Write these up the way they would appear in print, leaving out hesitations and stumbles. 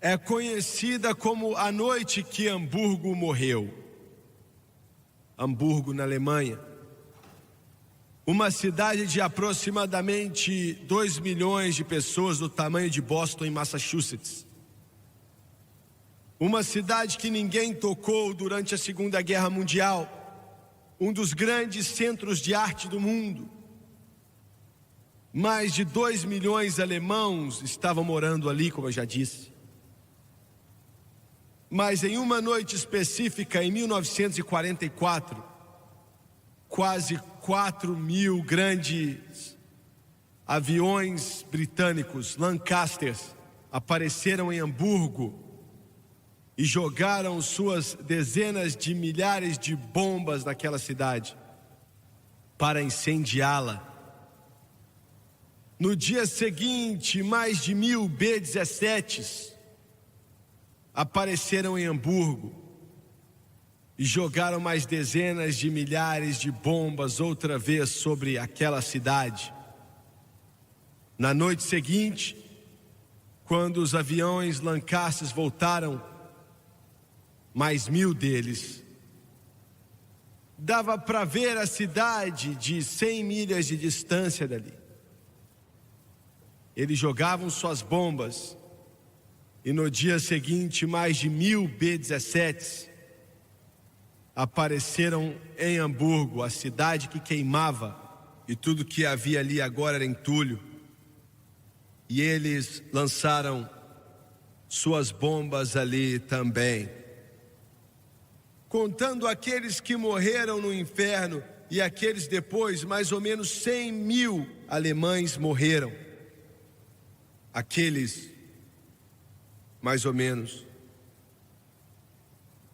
é conhecida como a noite que Hamburgo morreu. Hamburgo, na Alemanha. Uma cidade de aproximadamente 2 milhões de pessoas, do tamanho de Boston, em Massachusetts. Uma cidade que ninguém tocou durante a Segunda Guerra Mundial. Um dos grandes centros de arte do mundo. Mais de 2 milhões de alemãos estavam morando ali, como eu já disse. Mas em uma noite específica, em 1944, quase 4.000 grandes aviões britânicos, Lancasters, apareceram em Hamburgo e jogaram suas dezenas de milhares de bombas naquela cidade para incendiá-la. No dia seguinte, mais de 1.000 B-17s apareceram em Hamburgo e jogaram mais dezenas de milhares de bombas outra vez sobre aquela cidade. Na noite seguinte, quando os aviões Lancasters voltaram, mais 1.000 deles. Dava para ver a cidade de 100 milhas de distância dali. Eles jogavam suas bombas e no dia seguinte mais de 1.000 B-17s apareceram em Hamburgo, a cidade que queimava, e tudo que havia ali agora era entulho. E eles lançaram suas bombas ali também. Contando aqueles que morreram no inferno e aqueles depois, mais ou menos 100.000 alemães morreram. Aqueles, mais ou menos,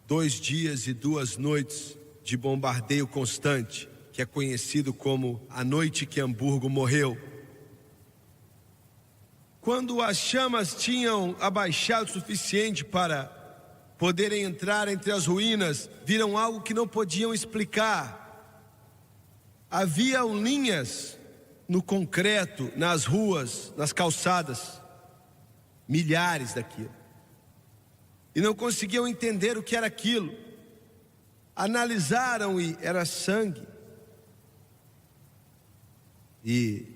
2 dias e 2 noites de bombardeio constante, que é conhecido como a noite que Hamburgo morreu. Quando as chamas tinham abaixado o suficiente para poderem entrar entre as ruínas, viram algo que não podiam explicar. Haviam linhas no concreto, nas ruas, nas calçadas, milhares daquilo. E não conseguiam entender o que era aquilo. Analisaram e era sangue. E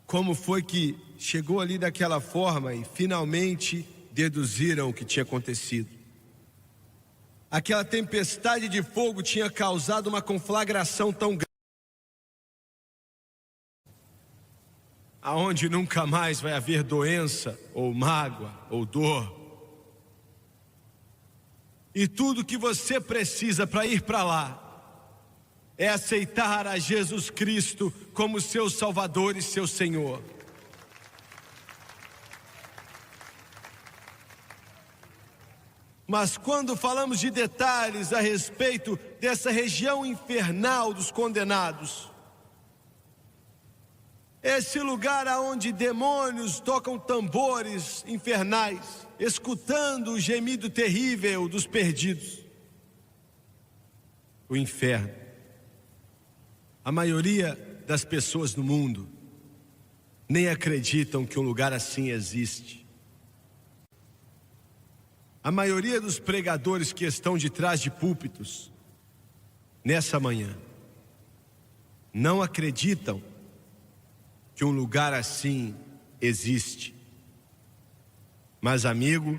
como foi que chegou ali daquela forma e finalmente deduziram o que tinha acontecido. Aquela tempestade de fogo tinha causado uma conflagração tão grande, aonde nunca mais vai haver doença, ou mágoa, ou dor. E tudo que você precisa para ir para lá é aceitar a Jesus Cristo como seu Salvador e seu Senhor. Mas quando falamos de detalhes a respeito dessa região infernal dos condenados, esse lugar aonde demônios tocam tambores infernais, escutando o gemido terrível dos perdidos, o inferno. A maioria das pessoas no mundo nem acreditam que um lugar assim existe. A maioria dos pregadores que estão de trás de púlpitos nessa manhã não acreditam que um lugar assim existe. Mas, amigo,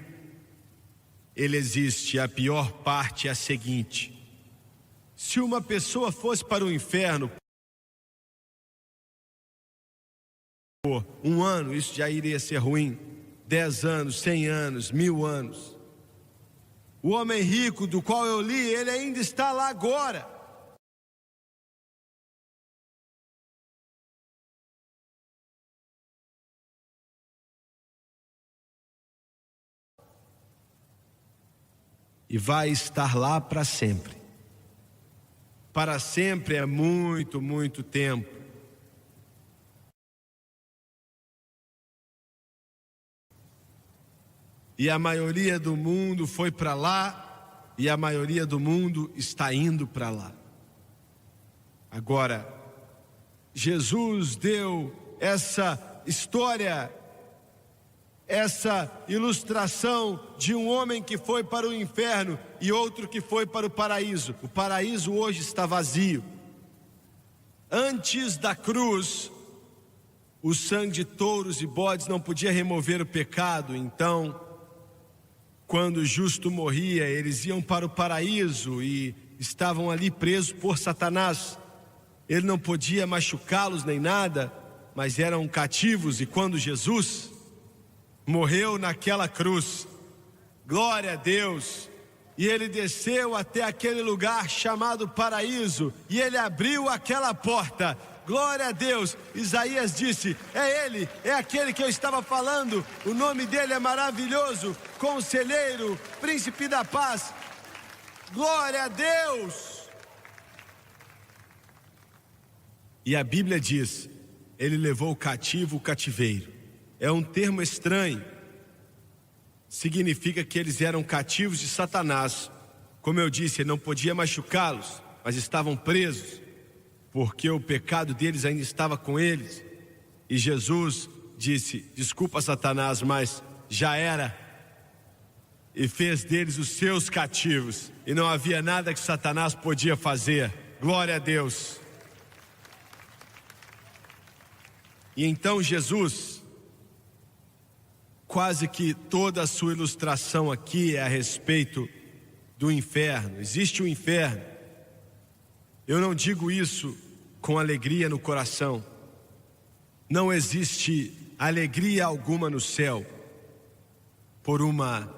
ele existe. A pior parte é a seguinte: se uma pessoa fosse para o inferno por 1 ano, isso já iria ser ruim. 10 anos, 100 anos, 1000 anos. O homem rico do qual eu li, ele ainda está lá agora. E vai estar lá para sempre. Para sempre é muito, muito tempo. E a maioria do mundo foi para lá, e a maioria do mundo está indo para lá. Agora, Jesus deu essa história essa ilustração de um homem que foi para o inferno e outro que foi para o paraíso. O paraíso hoje está vazio. Antes da cruz, o sangue de touros e bodes não podia remover o pecado. Então, quando o justo morria, eles iam para o paraíso e estavam ali presos por Satanás. Ele não podia machucá-los nem nada, mas eram cativos. E quando Jesus morreu naquela cruz, glória a Deus, e ele desceu até aquele lugar chamado paraíso, e ele abriu aquela porta, glória a Deus. Isaías disse: é ele, é aquele que eu estava falando, o nome dele é maravilhoso, conselheiro, príncipe da paz, glória a Deus. E a Bíblia diz: ele levou o cativo o cativeiro. É um termo estranho. Significa que eles eram cativos de Satanás. Como eu disse, ele não podia machucá-los, mas estavam presos, porque o pecado deles ainda estava com eles. E Jesus disse: desculpa, Satanás, mas já era. E fez deles os seus cativos. E não havia nada que Satanás podia fazer. Glória a Deus. E então Jesus, quase que toda a sua ilustração aqui é a respeito do inferno. Existe um inferno. Eu não digo isso com alegria no coração. Não existe alegria alguma no céu por uma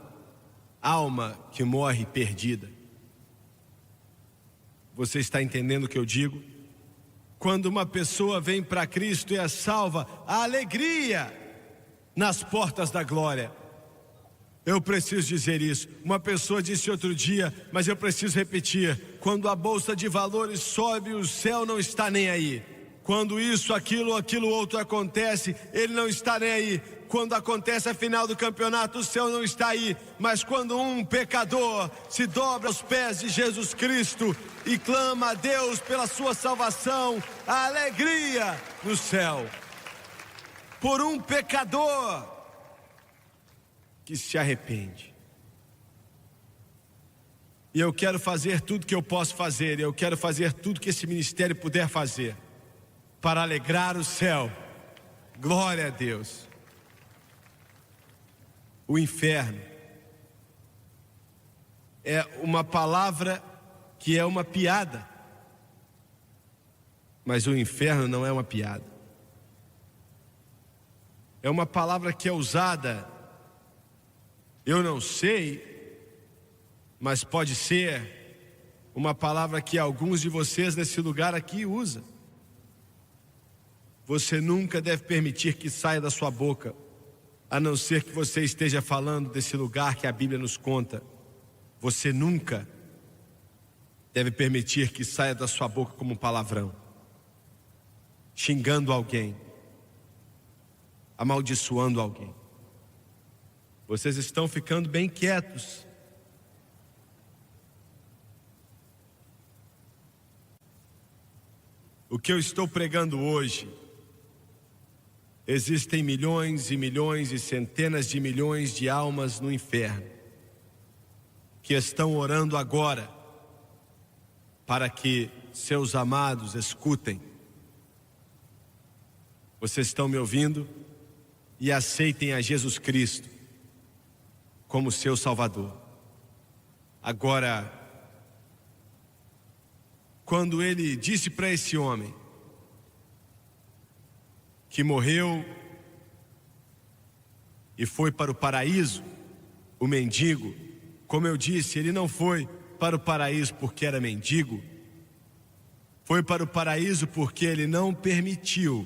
alma que morre perdida. Você está entendendo o que eu digo? Quando uma pessoa vem para Cristo e é salva, a alegria nas portas da glória. Eu preciso dizer isso. Uma pessoa disse outro dia, mas eu preciso repetir: quando a bolsa de valores sobe, o céu não está nem aí. Quando isso, aquilo outro acontece, ele não está nem aí. Quando acontece a final do campeonato, o céu não está aí. Mas quando um pecador se dobra aos pés de Jesus Cristo e clama a Deus pela sua salvação, a alegria no céu. Por um pecador que se arrepende. E eu quero fazer tudo que eu posso fazer, eu quero fazer tudo que esse ministério puder fazer para alegrar o céu. Glória a Deus. O inferno é uma palavra que é uma piada, mas o inferno não é uma piada. É uma palavra que é usada, eu não sei, mas pode ser uma palavra que alguns de vocês nesse lugar aqui usam. Você nunca deve permitir que saia da sua boca, a não ser que você esteja falando desse lugar que a Bíblia nos conta. Você nunca deve permitir que saia da sua boca como um palavrão, xingando alguém, amaldiçoando alguém. Vocês estão ficando bem quietos. O que eu estou pregando hoje, existem milhões e milhões e centenas de milhões de almas no inferno que estão orando agora para que seus amados escutem. Vocês estão me ouvindo? E aceitem a Jesus Cristo como seu Salvador. Agora, quando ele disse para esse homem que morreu e foi para o paraíso, o mendigo, como eu disse, ele não foi para o paraíso porque era mendigo, foi para o paraíso porque ele não permitiu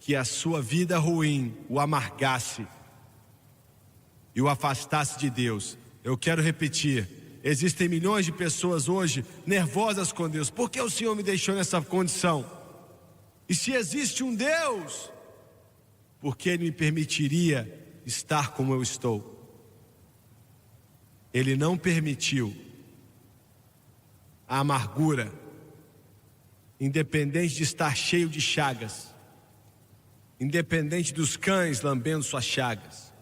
que a sua vida ruim o amargasse e o afastasse de Deus. Eu quero repetir: existem milhões de pessoas hoje nervosas com Deus. Por que o Senhor me deixou nessa condição? E se existe um Deus, por que Ele me permitiria estar como eu estou? Ele não permitiu a amargura, independente de estar cheio de chagas, independente dos cães lambendo suas chagas.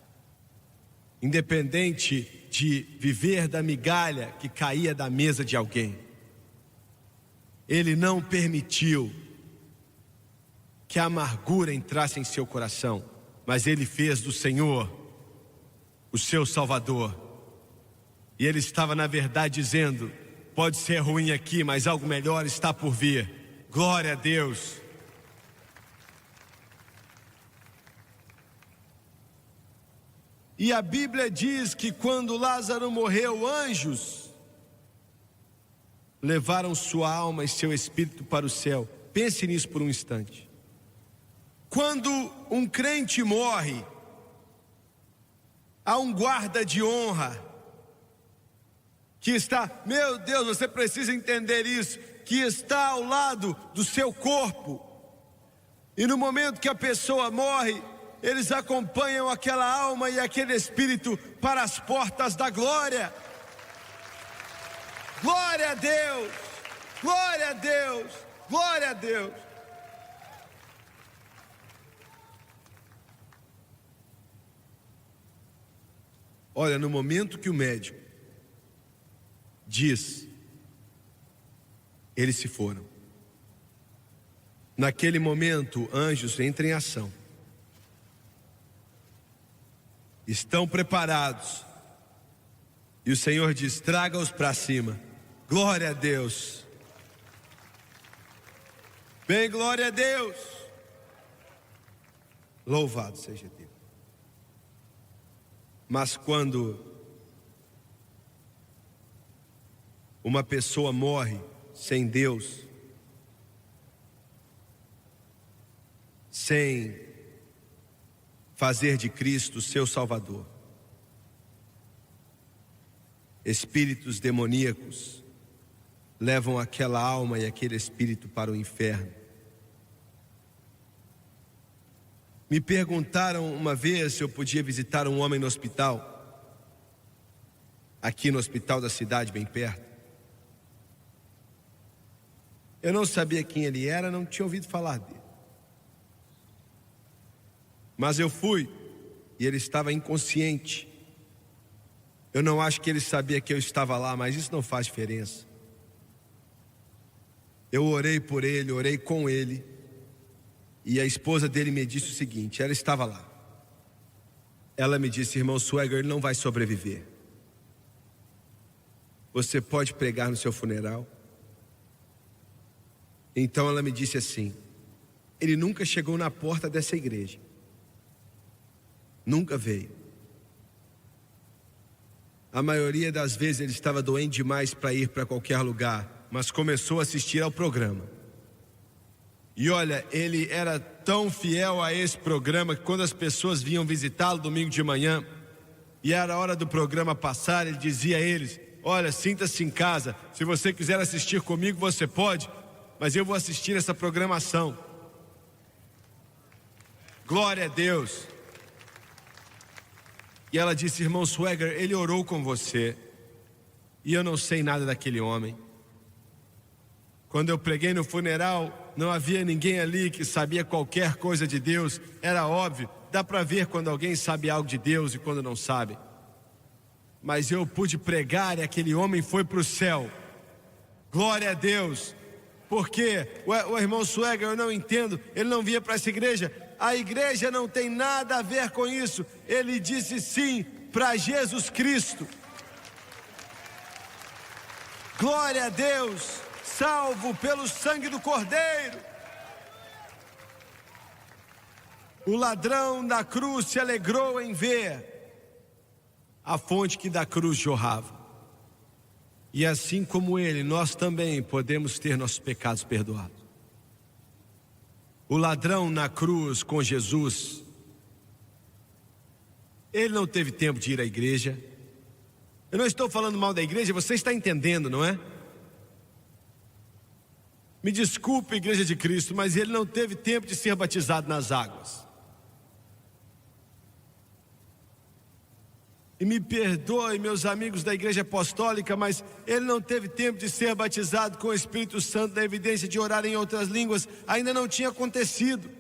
independente de viver da migalha que caía da mesa de alguém. Ele não permitiu que a amargura entrasse em seu coração, mas ele fez do Senhor o seu Salvador. E ele estava na verdade dizendo: pode ser ruim aqui, mas algo melhor está por vir. Glória a Deus. E a Bíblia diz que quando Lázaro morreu, anjos levaram sua alma e seu espírito para o céu. Pense nisso por um instante. Quando um crente morre, há um guarda de honra que está, meu Deus, você precisa entender isso, que está ao lado do seu corpo. E no momento que a pessoa morre, eles acompanham aquela alma e aquele espírito para as portas da glória. Glória a Deus, glória a Deus, glória a Deus. Olha, no momento que o médico diz, eles se foram. Naquele momento, anjos entram em ação. Estão preparados. E o Senhor diz: traga-os para cima. Glória a Deus. Bem, glória a Deus. Louvado seja Deus. Mas quando uma pessoa morre sem Deus, sem fazer de Cristo seu Salvador, espíritos demoníacos levam aquela alma e aquele espírito para o inferno. Me perguntaram uma vez se eu podia visitar um homem no hospital, aqui no hospital da cidade, bem perto. Eu não sabia quem ele era, não tinha ouvido falar dele. Mas eu fui, e ele estava inconsciente. Eu não acho que ele sabia que eu estava lá, mas isso não faz diferença. Eu orei por ele, orei com ele, e a esposa dele me disse o seguinte, ela estava lá. Ela me disse: irmão Swagger, ele não vai sobreviver. Você pode pregar no seu funeral? Então ela me disse assim: ele nunca chegou na porta dessa igreja. Nunca veio. A maioria das vezes ele estava doente demais para ir para qualquer lugar, mas começou a assistir ao programa. E olha, ele era tão fiel a esse programa que quando as pessoas vinham visitá-lo domingo de manhã, e era a hora do programa passar, ele dizia a eles: olha, sinta-se em casa, se você quiser assistir comigo você pode, mas eu vou assistir essa programação. Glória a Deus. E ela disse: irmão Swagger, ele orou com você, e eu não sei nada daquele homem. Quando eu preguei no funeral, não havia ninguém ali que sabia qualquer coisa de Deus. Era óbvio, dá para ver quando alguém sabe algo de Deus e quando não sabe. Mas eu pude pregar e aquele homem foi para o céu. Glória a Deus. Porque o irmão Swagger, eu não entendo, ele não vinha para essa igreja. A igreja não tem nada a ver com isso. Ele disse sim para Jesus Cristo. Glória a Deus. Salvo pelo sangue do Cordeiro. O ladrão da cruz se alegrou em ver a fonte que da cruz jorrava. E assim como ele, nós também podemos ter nossos pecados perdoados. O ladrão na cruz com Jesus, ele não teve tempo de ir à igreja. Eu não estou falando mal da igreja, você está entendendo, não é? Me desculpe, Igreja de Cristo, mas ele não teve tempo de ser batizado nas águas. E me perdoe, meus amigos da Igreja Apostólica, mas ele não teve tempo de ser batizado com o Espírito Santo, da evidência de orar em outras línguas, ainda não tinha acontecido.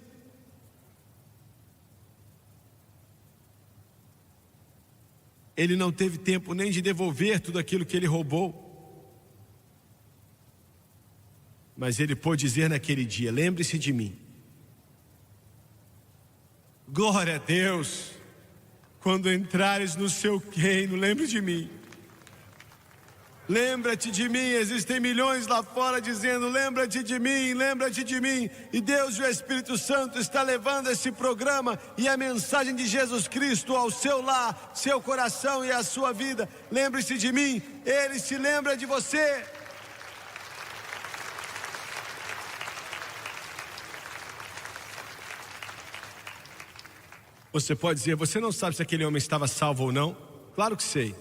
ele não teve tempo nem de devolver tudo aquilo que ele roubou. Mas ele pôde dizer naquele dia: lembre-se de mim. Glória a Deus. Quando entrares no seu reino, lembre de mim. Lembra-te de mim. Existem milhões lá fora dizendo: lembra-te de mim, lembra-te de mim. E Deus e o Espírito Santo está levando esse programa e a mensagem de Jesus Cristo ao seu lar, seu coração e à sua vida. Lembre-se de mim, Ele se lembra de você. Você pode dizer: você não sabe se aquele homem estava salvo ou não? Claro que sei.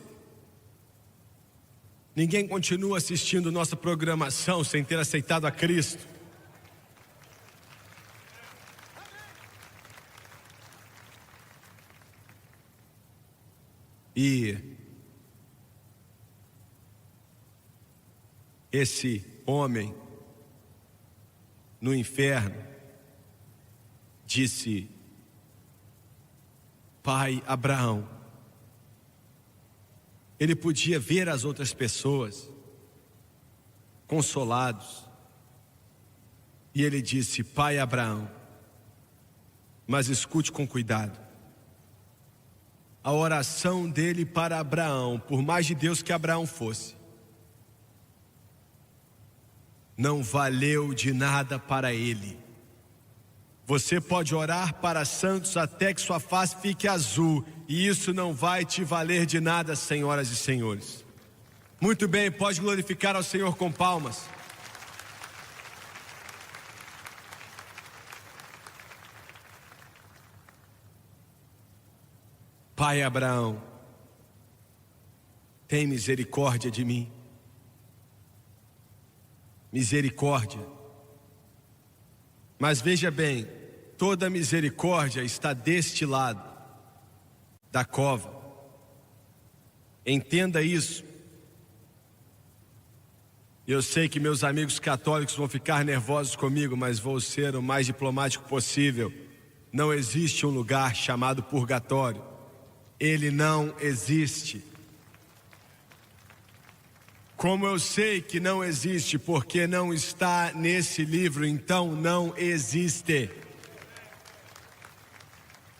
Ninguém continua assistindo nossa programação sem ter aceitado a Cristo. E esse homem no inferno disse: Pai Abraão. Ele podia ver as outras pessoas consolados. E ele disse: Pai Abraão. Mas escute com cuidado. A oração dele para Abraão, por mais de Deus que Abraão fosse, não valeu de nada para ele. Você pode orar para santos até que sua face fique azul, e isso não vai te valer de nada, senhoras e senhores. Muito bem, pode glorificar ao Senhor com palmas. Pai Abraão, tem misericórdia de mim. Misericórdia. Mas veja bem, toda misericórdia está deste lado da cova. Entenda isso. Eu sei que meus amigos católicos vão ficar nervosos comigo, mas vou ser o mais diplomático possível. Não existe um lugar chamado purgatório. Ele não existe. Como eu sei que não existe porque não está nesse livro, então não existe.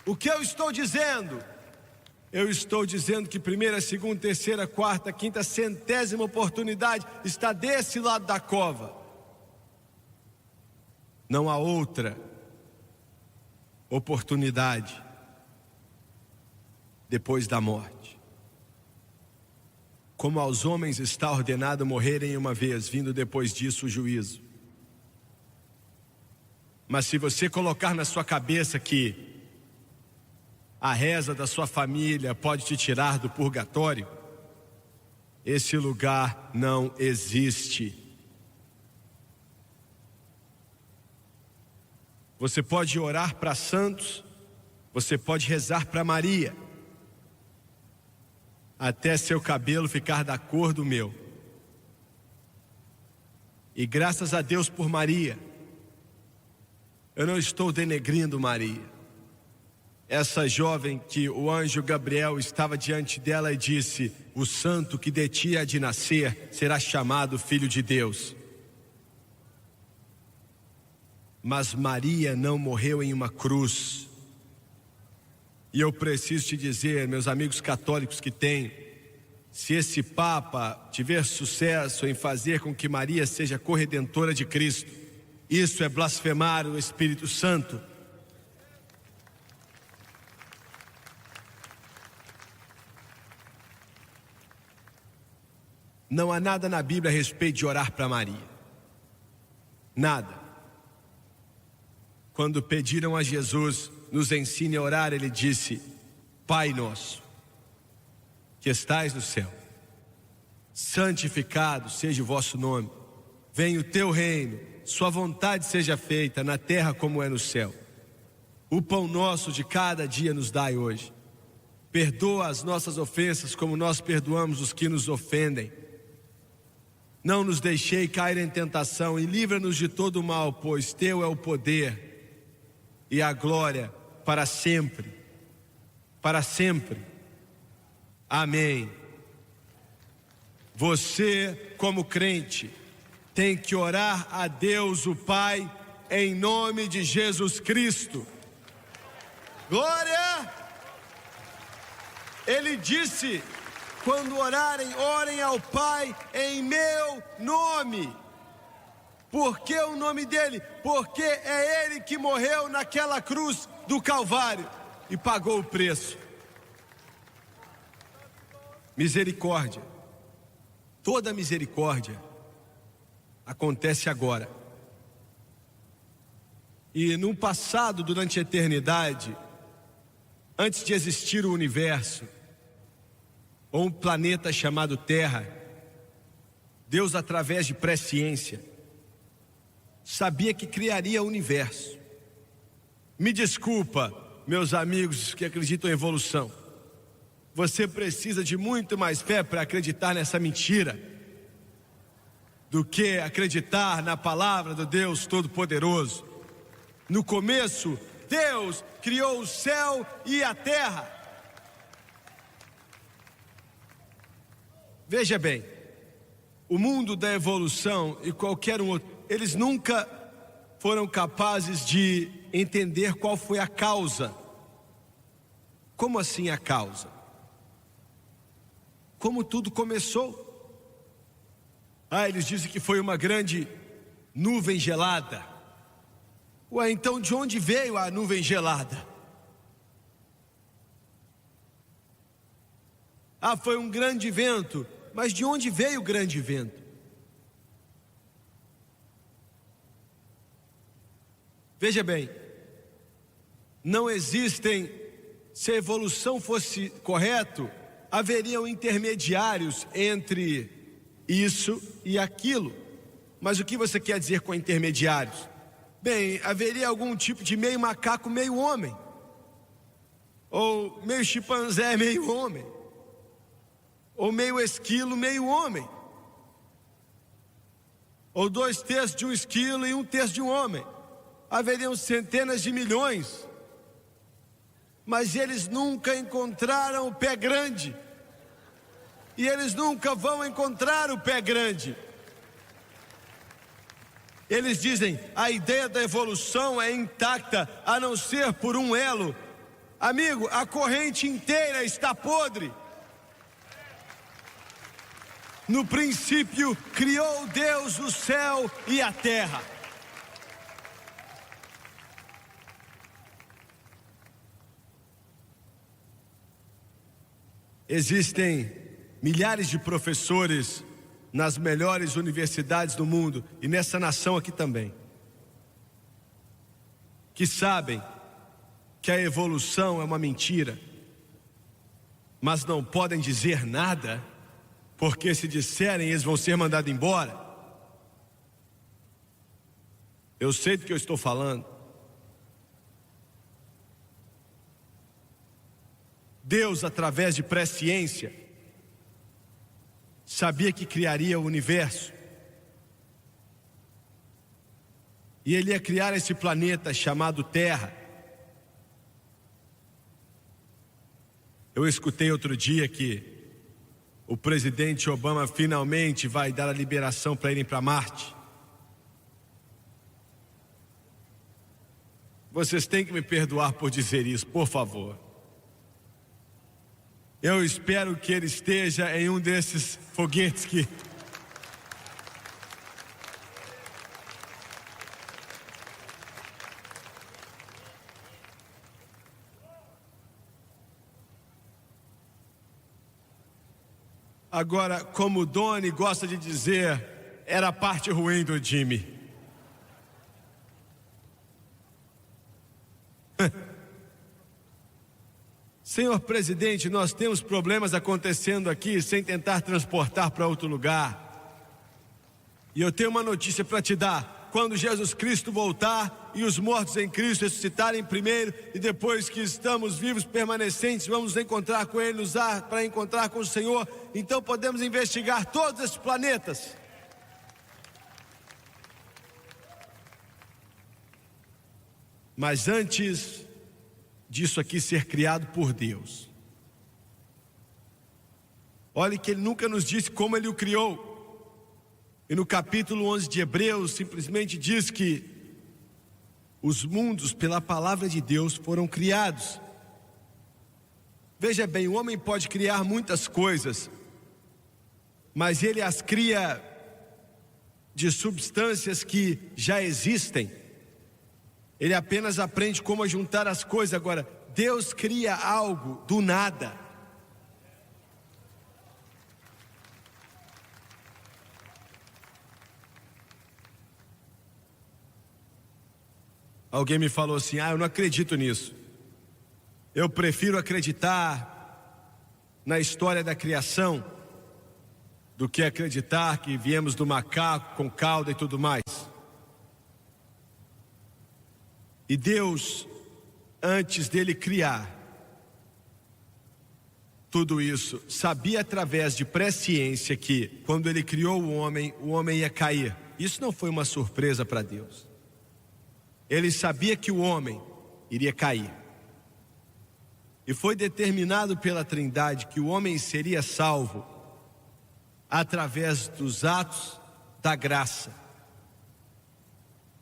O que eu estou dizendo? Eu estou dizendo que primeira, segunda, terceira, quarta, quinta, centésima oportunidade está desse lado da cova. Não há outra oportunidade depois da morte. Como aos homens está ordenado morrerem uma vez, vindo depois disso o juízo. Mas se você colocar na sua cabeça que a reza da sua família pode te tirar do purgatório, esse lugar não existe. Você pode orar para santos, você pode rezar para Maria, até seu cabelo ficar da cor do meu. E graças a Deus por Maria. Eu não estou denegrindo Maria. Essa jovem que o anjo Gabriel estava diante dela e disse: o santo que de ti há de nascer será chamado Filho de Deus. Mas Maria não morreu em uma cruz. E eu preciso te dizer, meus amigos católicos que têm, se esse Papa tiver sucesso em fazer com que Maria seja corredentora de Cristo, isso é blasfemar o Espírito Santo. Não há nada na Bíblia a respeito de orar para Maria. Nada. Quando pediram a Jesus: nos ensine a orar, ele disse: Pai nosso, que estais no céu, santificado seja o vosso nome. Venha o teu reino, sua vontade seja feita na terra como é no céu. O pão nosso de cada dia nos dai hoje. Perdoa as nossas ofensas como nós perdoamos os que nos ofendem. Não nos deixei cair em tentação e livra-nos de todo o mal, pois teu é o poder e a glória para sempre. Para sempre. Amém. Você, como crente, tem que orar a Deus o Pai em nome de Jesus Cristo. Glória! Ele disse: quando orarem, orem ao Pai em meu nome. Por que o nome dele? Porque é ele que morreu naquela cruz do Calvário e pagou o preço. Misericórdia. Toda misericórdia acontece agora. E no passado, durante a eternidade, antes de existir o universo, ou um planeta chamado Terra, Deus, através de presciência, sabia que criaria o universo. Me desculpa, meus amigos que acreditam em evolução, você precisa de muito mais fé para acreditar nessa mentira do que acreditar na palavra do Deus Todo-Poderoso. No começo, Deus criou o céu e a terra. Veja bem, o mundo da evolução e qualquer um outro, eles nunca foram capazes de entender qual foi a causa. Como assim a causa? Como tudo começou? Eles dizem que foi uma grande nuvem gelada. Ué, então de onde veio a nuvem gelada? Foi um grande vento. Mas de onde veio o grande vento? Veja bem, não existem, se a evolução fosse correto, haveriam intermediários entre isso e aquilo. Mas o que você quer dizer com intermediários? Bem, haveria algum tipo de meio macaco, meio homem, ou meio chimpanzé, meio homem, ou meio esquilo, meio homem, ou 2/3 de um esquilo e 1/3 de um homem. Haveriam centenas de milhões, mas eles nunca encontraram o pé grande, e eles nunca vão encontrar o pé grande. Eles dizem: a ideia da evolução é intacta, a não ser por um elo. Amigo, a corrente inteira está podre. No princípio criou Deus o céu e a terra. Existem milhares de professores nas melhores universidades do mundo e nessa nação aqui também, que sabem que a evolução é uma mentira, mas não podem dizer nada, porque se disserem eles vão ser mandados embora. Eu sei do que eu estou falando. Deus, através de presciência, sabia que criaria o universo. E Ele ia criar esse planeta chamado Terra. Eu escutei outro dia que o presidente Obama finalmente vai dar a liberação para irem para Marte. Vocês têm que me perdoar por dizer isso, por favor. Eu espero que ele esteja em um desses foguetes que... Agora, como o Doni gosta de dizer, era a parte ruim do Jimmy. Senhor presidente, nós temos problemas acontecendo aqui sem tentar transportar para outro lugar. E eu tenho uma notícia para te dar. Quando Jesus Cristo voltar e os mortos em Cristo ressuscitarem primeiro, e depois que estamos vivos, permanecentes, vamos nos encontrar com Ele, nos dar para encontrar com o Senhor, então podemos investigar todos esses planetas. Mas antes disso aqui ser criado por Deus, Olhe que ele nunca nos disse como ele o criou. E no capítulo 11 de Hebreus simplesmente diz que os mundos pela palavra de Deus foram criados. Veja bem, o homem pode criar muitas coisas, mas ele as cria de substâncias que já existem. Ele apenas aprende como juntar as coisas. Agora, Deus cria algo do nada. Alguém me falou assim: eu não acredito nisso. Eu prefiro acreditar na história da criação do que acreditar que viemos do macaco com cauda e tudo mais. E Deus, antes dele criar tudo isso, sabia através de presciência que quando ele criou o homem ia cair. Isso não foi uma surpresa para Deus. Ele sabia que o homem iria cair. E foi determinado pela Trindade que o homem seria salvo através dos atos da graça.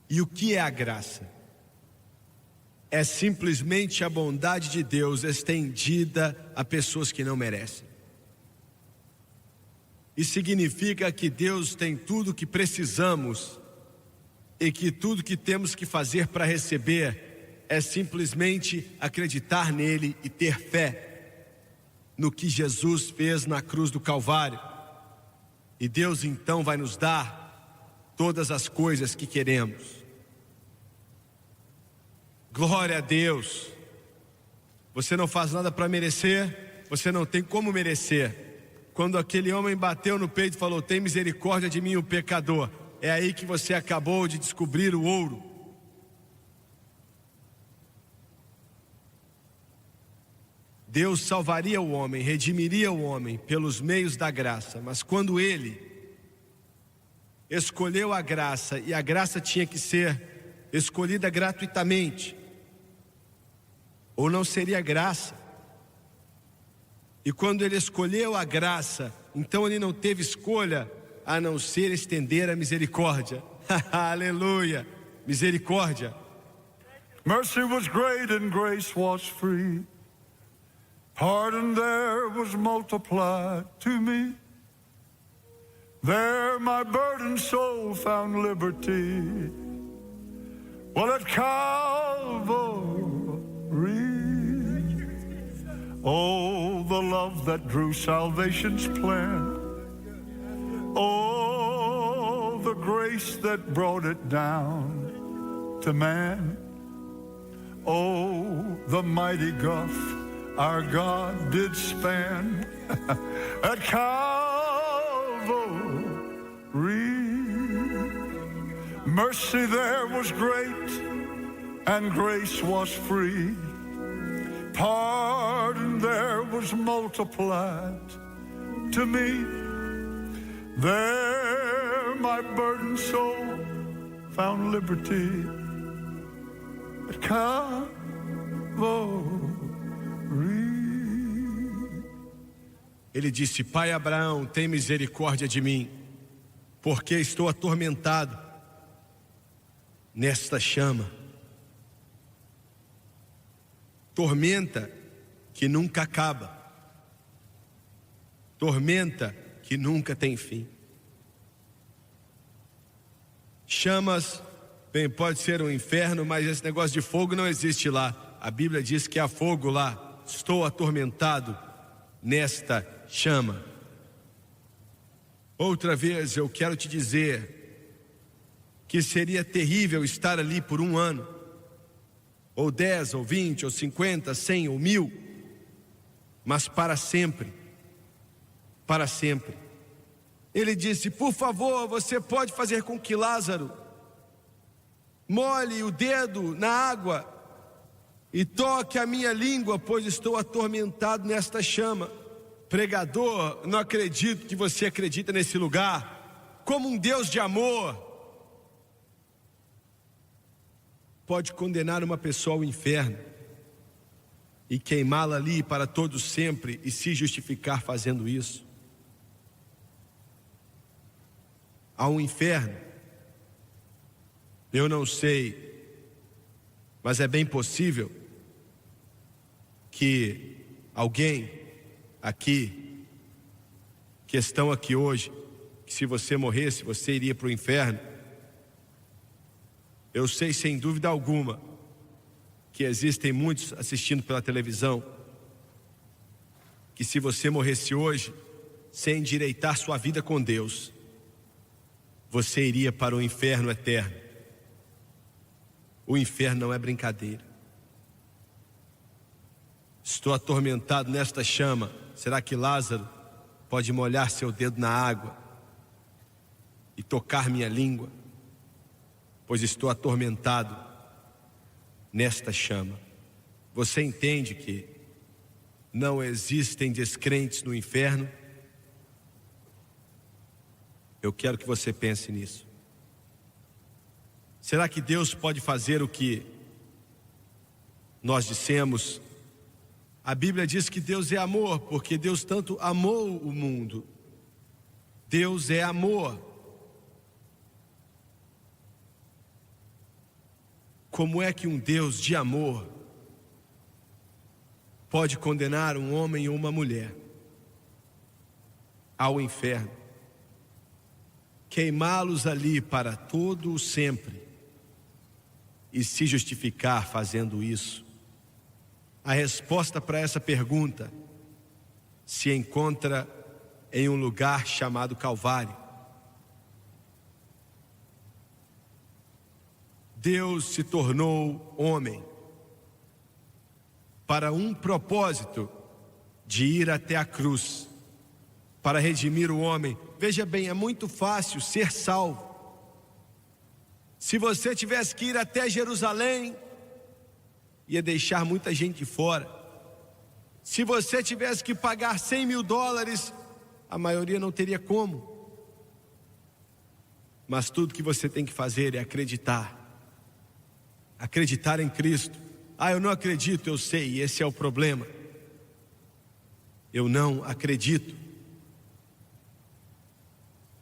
E o que é a graça? É simplesmente a bondade de Deus estendida a pessoas que não merecem. Isso significa que Deus tem tudo o que precisamos e que tudo que temos que fazer para receber é simplesmente acreditar nele e ter fé no que Jesus fez na cruz do Calvário. E Deus então vai nos dar todas as coisas que queremos. Glória a Deus. Você não faz nada para merecer, você não tem como merecer. Quando aquele homem bateu no peito e falou: tem misericórdia de mim, o pecador, é aí que você acabou de descobrir o ouro. Deus salvaria o homem, redimiria o homem pelos meios da graça, mas quando ele escolheu a graça, e a graça tinha que ser escolhida gratuitamente, ou não seria graça. E quando ele escolheu a graça, então ele não teve escolha a não ser estender a misericórdia. Aleluia, misericórdia. Mercy was great and grace was free. Pardon there was multiplied to me. There my burdened soul found liberty. Well, at Calvary, oh, the love that drew salvation's plan. Oh, the grace that brought it down to man. Oh, the mighty gulf our God did span at Calvary. Mercy there was great and grace was free. Pardon there was multiplied to me. There my burdened soul found liberty at Calvary. Ele disse: Pai Abraão, tem misericórdia de mim, porque estou atormentado nesta chama. Tormenta que nunca acaba. Tormenta que nunca tem fim. Chamas, bem, pode ser um inferno, mas esse negócio de fogo não existe lá. A Bíblia diz que há fogo lá. Estou atormentado nesta chama. Outra vez eu quero te dizer que seria terrível estar ali por um ano, ou 10, ou 20, ou 50, 100, ou 1000, mas para sempre. Para sempre. Ele disse: por favor, você pode fazer com que Lázaro molhe o dedo na água e toque a minha língua, pois estou atormentado nesta chama. Pregador, não acredito que você acredita nesse lugar. Como um Deus de amor pode condenar uma pessoa ao inferno e queimá-la ali para todo sempre e se justificar fazendo isso? há um inferno. Eu não sei, mas é bem possível que alguém aqui, que estão aqui hoje, que se você morresse, você iria para o inferno. Eu sei sem dúvida alguma que existem muitos assistindo pela televisão, que se você morresse hoje, sem endireitar sua vida com Deus, você iria para o inferno eterno. O inferno não é brincadeira. Estou atormentado nesta chama. Será que Lázaro pode molhar seu dedo na água e tocar minha língua? Pois estou atormentado nesta chama. Você entende que não existem descrentes no inferno? Eu quero que você pense nisso. Será que Deus pode fazer o que nós dissemos? A Bíblia diz que Deus é amor, porque Deus tanto amou o mundo. Deus é amor. Como é que um Deus de amor pode condenar um homem ou uma mulher ao inferno? Queimá-los ali para todo o sempre e se justificar fazendo isso? A resposta para essa pergunta se encontra em um lugar chamado Calvário. Deus se tornou homem para um propósito de ir até a cruz, para redimir o homem. Veja bem, é muito fácil ser salvo. Se você tivesse que ir até Jerusalém, ia deixar muita gente de fora. Se você tivesse que pagar $100 mil, a maioria não teria como. Mas tudo que você tem que fazer é acreditar. Acreditar em Cristo. Eu não acredito, eu sei, esse é o problema. Eu não acredito.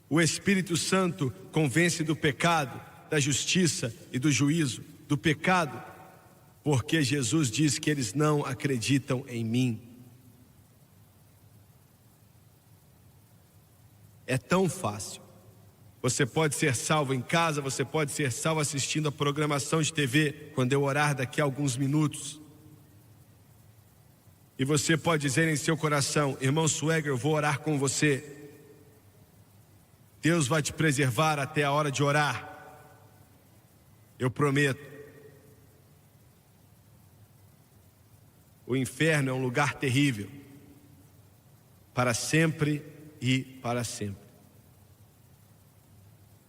O Espírito Santo convence do pecado, da justiça e do juízo. Do pecado, porque Jesus diz que eles não acreditam em mim. É tão fácil. Você pode ser salvo em casa, você pode ser salvo assistindo a programação de TV, quando eu orar daqui a alguns minutos. E você pode dizer em seu coração: irmão Swagger, eu vou orar com você. Deus vai te preservar até a hora de orar. Eu prometo. O inferno é um lugar terrível, para sempre e para sempre.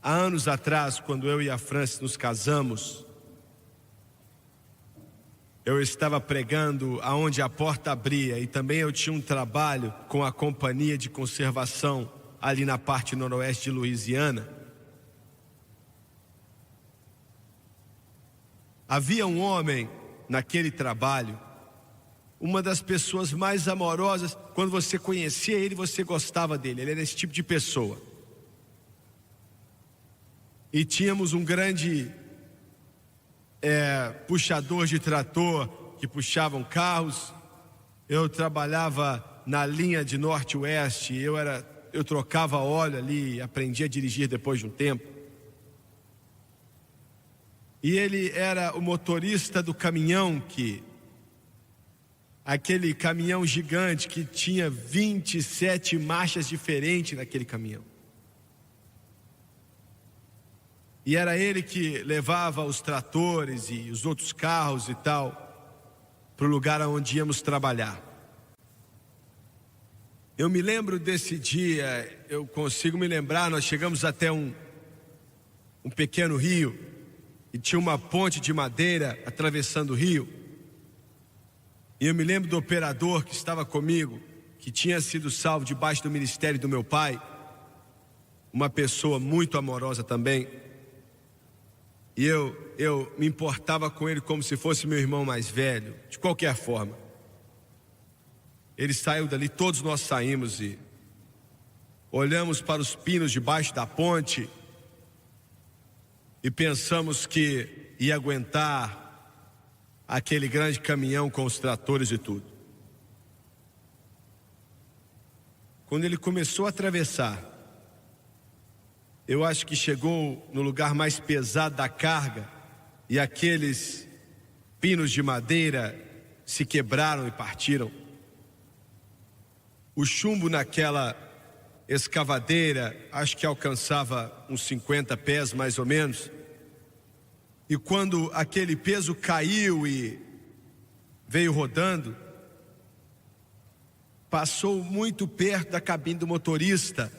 Há anos atrás, quando eu e a Francis nos casamos, eu estava pregando aonde a porta abria, e também eu tinha um trabalho com a companhia de conservação ali na parte noroeste de Louisiana. Havia um homem naquele trabalho, uma das pessoas mais amorosas. Quando você conhecia ele, você gostava dele. Ele era esse tipo de pessoa. E tínhamos um grande puxador de trator que puxavam carros. Eu trabalhava na linha de norte-oeste. Eu trocava óleo ali, aprendi a dirigir depois de um tempo. E ele era o motorista do caminhão aquele caminhão gigante que tinha 27 marchas diferentes naquele caminhão. E era ele que levava os tratores e os outros carros e tal para o lugar onde íamos trabalhar. Eu me lembro desse dia, eu consigo me lembrar, nós chegamos até um pequeno rio e tinha uma ponte de madeira atravessando o rio. E eu me lembro do operador que estava comigo, que tinha sido salvo debaixo do ministério do meu pai, uma pessoa muito amorosa também. E eu me importava com ele como se fosse meu irmão mais velho, de qualquer forma. Ele saiu dali, todos nós saímos e olhamos para os pinos debaixo da ponte e pensamos que ia aguentar aquele grande caminhão com os tratores e tudo. Quando ele começou a atravessar, eu acho que chegou no lugar mais pesado da carga e aqueles pinos de madeira se quebraram e partiram. O chumbo naquela escavadeira, acho que alcançava uns 50 pés mais ou menos. E quando aquele peso caiu e veio rodando, passou muito perto da cabine do motorista,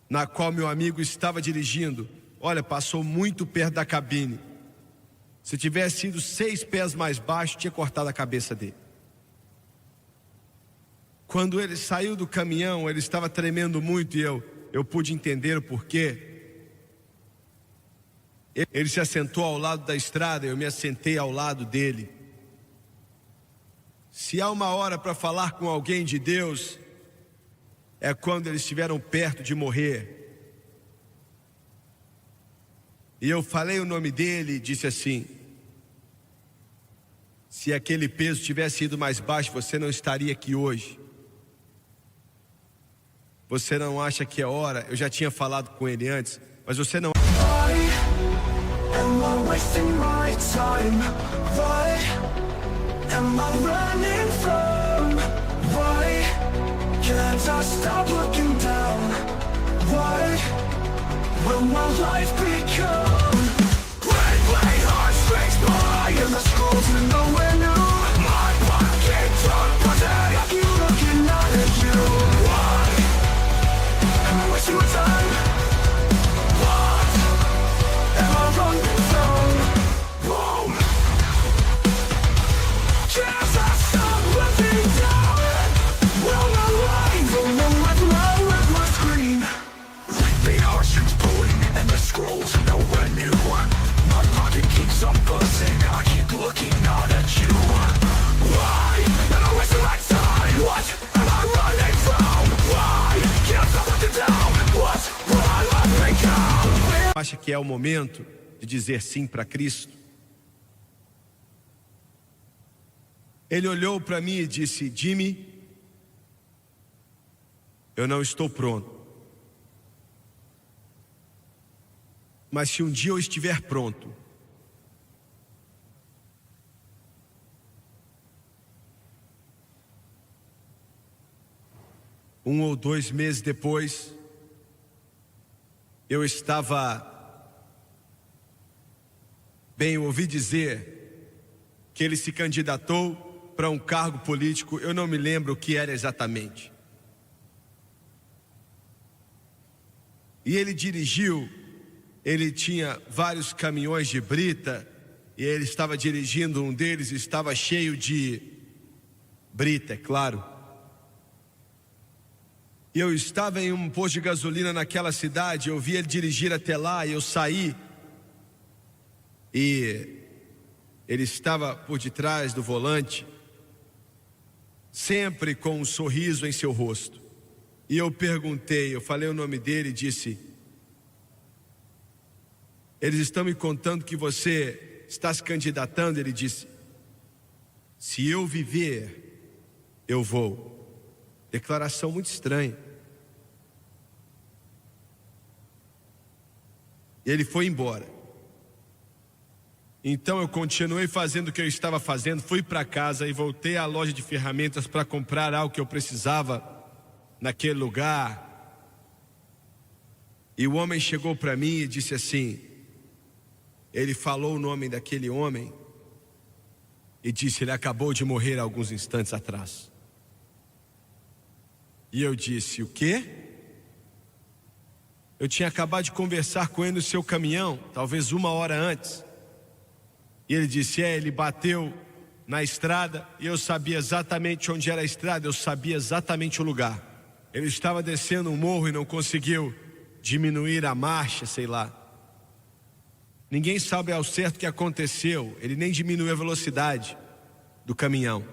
na qual meu amigo estava dirigindo. Olha, passou muito perto da cabine. Se tivesse ido 6 pés mais baixo, tinha cortado a cabeça dele. Quando ele saiu do caminhão, ele estava tremendo muito e eu pude entender o porquê. Ele se assentou ao lado da estrada, eu me assentei ao lado dele. Se há uma hora para falar com alguém de Deus, é quando eles estiveram perto de morrer. E eu falei o nome dele e disse assim: se aquele peso tivesse ido mais baixo, você não estaria aqui hoje. Você não acha que é hora? Eu já tinha falado com ele antes, mas você não... Am I wasting my time? Why am I running from? Why can't I stop looking down? Why will my life become way heartstrings by and the scrolls to nowhere new? My pocket don't protect. I keep looking out at you. Why am I wasting my time? Acha que é o momento de dizer sim para Cristo? Ele olhou para mim e disse: Jimmy, eu não estou pronto, mas se um dia eu estiver pronto, um ou 2 meses depois, eu estava, bem, eu ouvi dizer que ele se candidatou para um cargo político, eu não me lembro o que era exatamente. E ele dirigiu, ele tinha vários caminhões de brita, e ele estava dirigindo um deles, estava cheio de brita, é claro. E eu estava em um posto de gasolina naquela cidade, eu vi ele dirigir até lá, e eu saí, e ele estava por detrás do volante, sempre com um sorriso em seu rosto. E eu perguntei, eu falei o nome dele e disse: eles estão me contando que você está se candidatando. Ele disse: se eu viver, eu vou. Declaração muito estranha. E ele foi embora. Então eu continuei fazendo o que eu estava fazendo, fui para casa e voltei à loja de ferramentas para comprar algo que eu precisava naquele lugar. E o homem chegou para mim e disse assim, ele falou o nome daquele homem e disse: ele acabou de morrer há alguns instantes atrás. E eu disse: o quê? Eu tinha acabado de conversar com ele no seu caminhão, talvez 1 hora antes. E ele disse: ele bateu na estrada e eu sabia exatamente onde era a estrada, eu sabia exatamente o lugar. Ele estava descendo um morro e não conseguiu diminuir a marcha, sei lá. Ninguém sabe ao certo o que aconteceu, ele nem diminuiu a velocidade do caminhão.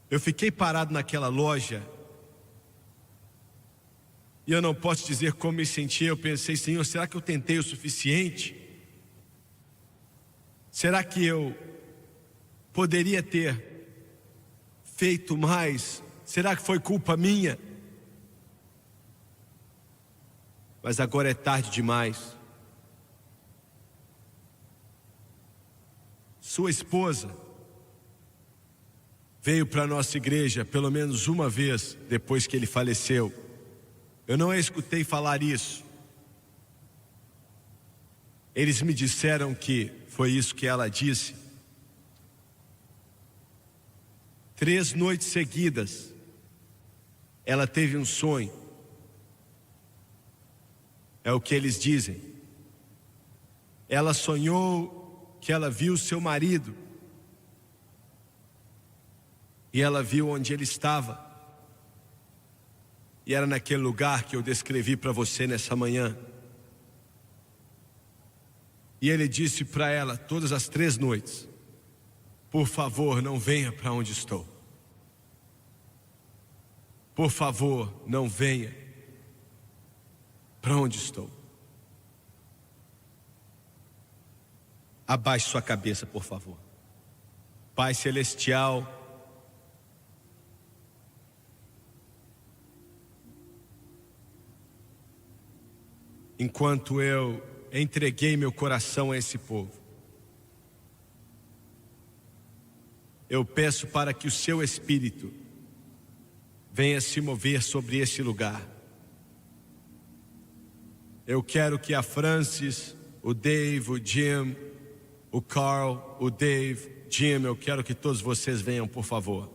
Eu fiquei parado naquela loja E eu não posso dizer como me senti. Eu pensei, Senhor, será que eu tentei o suficiente? Será que eu poderia ter feito mais? Será que foi culpa minha? Mas agora é tarde demais. Sua esposa veio para a nossa igreja pelo menos uma vez depois que ele faleceu. Eu não a escutei falar isso. Eles me disseram que foi isso que ela disse. 3 noites seguidas, ela teve um sonho. É o que eles dizem. Ela sonhou que ela viu seu marido. E ela viu onde ele estava. E era naquele lugar que eu descrevi para você nessa manhã. E ele disse para ela todas as 3 noites: por favor, não venha para onde estou. Por favor, não venha para onde estou. Abaixe sua cabeça, por favor. Pai Celestial, enquanto eu entreguei meu coração a esse povo, eu peço para que o seu Espírito venha se mover sobre esse lugar. Eu quero que a Francis, o Dave, o Jim, o Carl, o Dave, Jim, eu quero que todos vocês venham, por favor.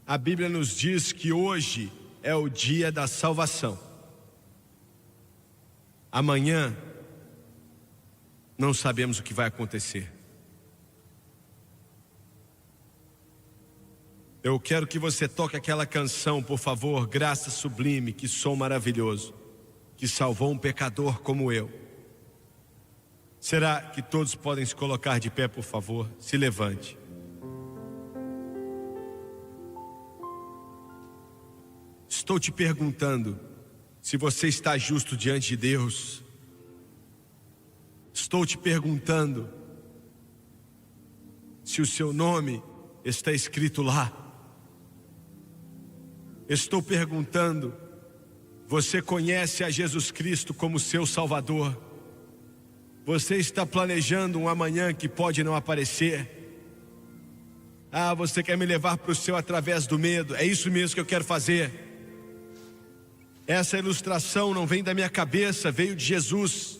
A Bíblia nos diz que hoje é o dia da salvação. Amanhã, não sabemos o que vai acontecer. Eu quero que você toque aquela canção, por favor, Graça Sublime, que som maravilhoso, que salvou um pecador como eu. Será que todos podem se colocar de pé, por favor? Se levante. Estou te perguntando se você está justo diante de Deus. Estou te perguntando se o seu nome está escrito lá. Estou perguntando, você conhece a Jesus Cristo como seu Salvador? Você está planejando um amanhã que pode não aparecer? Ah, você quer me levar para o céu através do medo? É isso mesmo que eu quero fazer. Essa ilustração não vem da minha cabeça, veio de Jesus.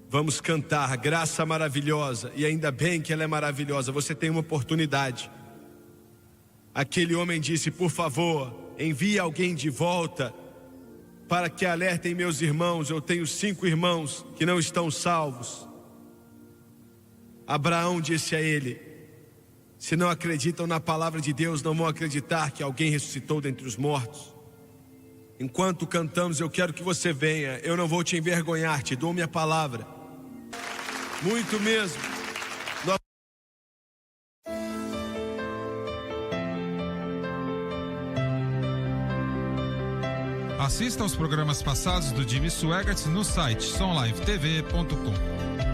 Vamos cantar Graça Maravilhosa, e ainda bem que ela é maravilhosa. Você tem uma oportunidade. Aquele homem disse: por favor, envie alguém de volta para que alertem meus irmãos. Eu tenho 5 irmãos que não estão salvos. Abraão disse a ele: se não acreditam na palavra de Deus, não vão acreditar que alguém ressuscitou dentre os mortos. Enquanto cantamos, eu quero que você venha. Eu não vou te envergonhar, te dou minha palavra. Muito mesmo. Assista aos programas passados do Jimmy Swaggart no site sonlivetv.com.